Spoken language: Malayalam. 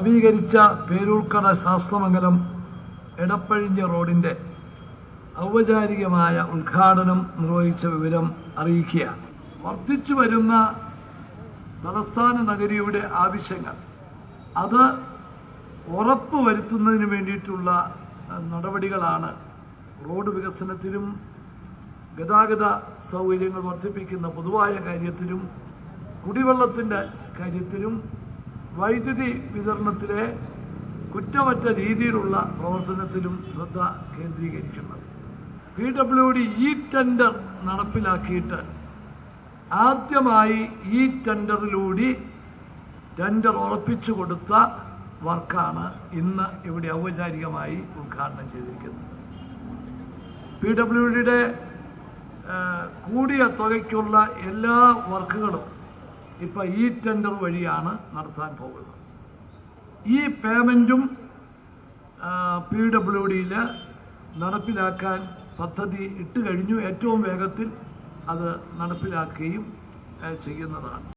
നവീകരിച്ച പേരൂർക്കട ശാസ്ത്രമംഗലം എടപ്പഴിഞ്ഞ റോഡിന്റെ ഔപചാരികമായ ഉദ്ഘാടനം നിർവഹിച്ച വിവരം അറിയിക്കുക. വർദ്ധിച്ചു വരുന്ന തലസ്ഥാന നഗരിയുടെ ആവശ്യങ്ങൾ അത് ഉറപ്പുവരുത്തുന്നതിന് വേണ്ടിയിട്ടുള്ള നടപടികളാണ് റോഡ് വികസനത്തിലും ഗതാഗത സൗകര്യങ്ങൾ വർദ്ധിപ്പിക്കുന്ന പൊതുവായ കാര്യത്തിലും കുടിവെള്ളത്തിൻ്റെ കാര്യത്തിലും വൈദ്യുതി വിതരണത്തിലെ കുറ്റമറ്റ രീതിയിലുള്ള പ്രവർത്തനത്തിലും ശ്രദ്ധ കേന്ദ്രീകരിക്കുന്നത്. PWD ഈ ടെൻഡർ നടപ്പിലാക്കിയിട്ട് ആദ്യമായി ഈ ടെൻഡറിലൂടെ ടെൻഡർ ഉറപ്പിച്ചു കൊടുത്ത വർക്കാണ് ഇന്ന് ഇവിടെ ഔപചാരികമായി ഉദ്ഘാടനം ചെയ്തിരിക്കുന്നത്. PWDയുടെ കൂടിയ തുകയ്ക്കുള്ള എല്ലാ വർക്കുകളും ഇപ്പം ഈ ടെൻഡർ വഴിയാണ് നടത്താൻ പോകുന്നത്. ഈ പേയ്മെൻറ്റും PWDയിൽ നടപ്പിലാക്കാൻ പദ്ധതി ഇട്ട് കഴിഞ്ഞു. ഏറ്റവും വേഗത്തിൽ അത് നടപ്പിലാക്കുകയും ചെയ്യുന്നതാണ്.